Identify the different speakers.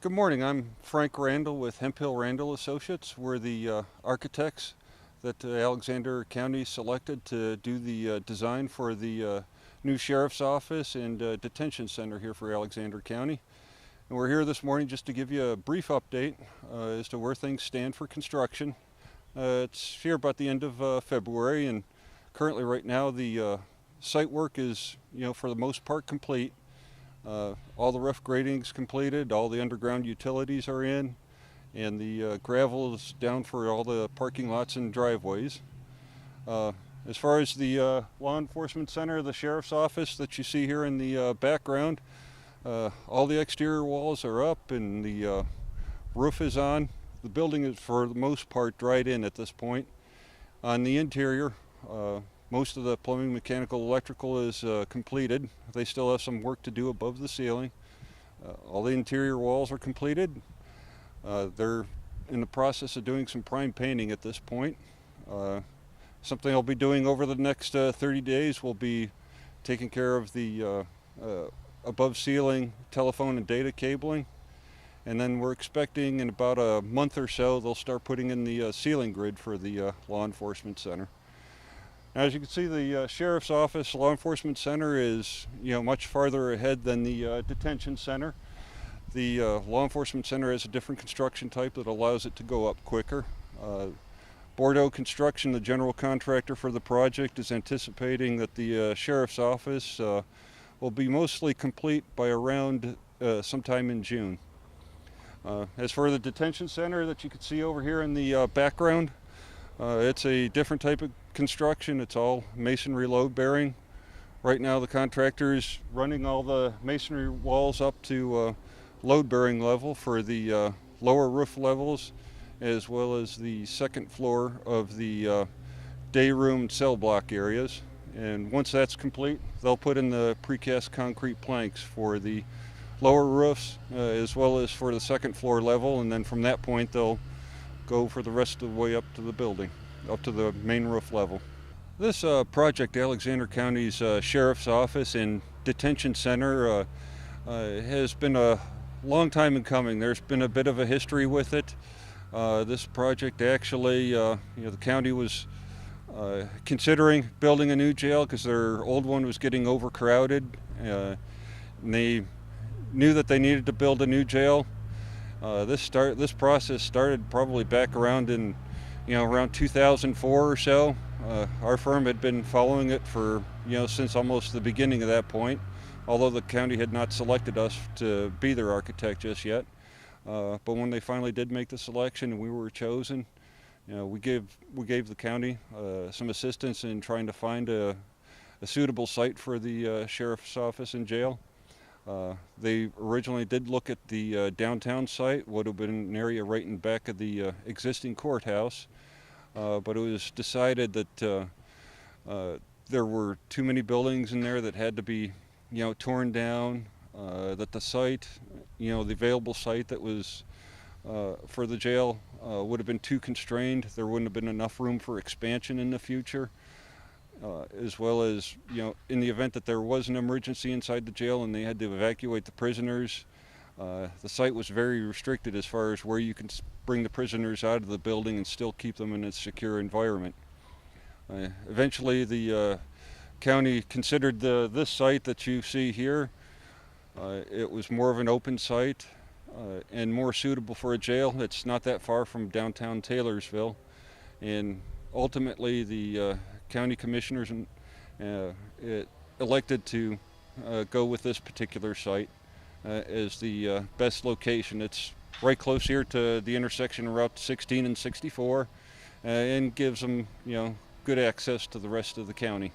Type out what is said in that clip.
Speaker 1: Good morning. I'm Frank Randel with Hemphill Randel Associates. We're the architects that Alexander County selected to do the design for the new sheriff's office and detention center here for Alexander County. And we're here this morning just to give you a brief update as to where things stand for construction. It's here about the end of February, and currently right now the site work is, for the most part complete. All the rough grading's completed, all the underground utilities are in, and the gravel is down for all the parking lots and driveways. As far as the Law Enforcement Center, the Sheriff's Office that you see here in the background, all the exterior walls are up and the roof is on. The building is for the most part dried in at this point. On the interior, most of the plumbing, mechanical, electrical is completed. They still have some work to do above the ceiling. All the interior walls are completed. They're in the process of doing some prime painting at this point. Something I'll be doing over the next 30 days will be taking care of the above ceiling telephone and data cabling. And then we're expecting in about a month or so they'll start putting in the ceiling grid for the Law Enforcement Center. As you can see, the Sheriff's Office Law Enforcement Center is much farther ahead than the detention center. The Law Enforcement Center has a different construction type that allows it to go up quicker. Bordeaux Construction, the general contractor for the project, is anticipating that the Sheriff's Office will be mostly complete by around sometime in June. As for the detention center that you can see over here in the background, it's a different type of construction. It's all masonry load bearing. Right now the contractor is running all the masonry walls up to load bearing level for the lower roof levels, as well as the second floor of the day room cell block areas. And once that's complete, they'll put in the precast concrete planks for the lower roofs as well as for the second floor level, and then from that point they'll go for the rest of the way up to the building, up to the main roof level. This project, Alexander County's Sheriff's Office and Detention Center, has been a long time in coming. There's been a bit of a history with it. This project actually, the county was considering building a new jail because their old one was getting overcrowded. And they knew that they needed to build a new jail. This process started probably back around in around 2004 or so. Our firm had been following it for since almost the beginning of that point, although the county had not selected us to be their architect just yet. But when they finally did make the selection and we were chosen, we gave the county some assistance in trying to find a suitable site for the sheriff's office and jail. They originally did look at the downtown site, would have been an area right in back of the existing courthouse, but it was decided that there were too many buildings in there that had to be torn down, that the site, the available site that was for the jail would have been too constrained. There wouldn't have been enough room for expansion in the future. As well as, in the event that there was an emergency inside the jail and they had to evacuate the prisoners, the site was very restricted as far as where you can bring the prisoners out of the building and still keep them in a secure environment. Eventually the county considered this site that you see here. It was more of an open site and more suitable for a jail. It's not that far from downtown Taylorsville, and ultimately the county commissioners elected to go with this particular site as the best location. It's right close here to the intersection of Route 16 and 64 and gives them good access to the rest of the county.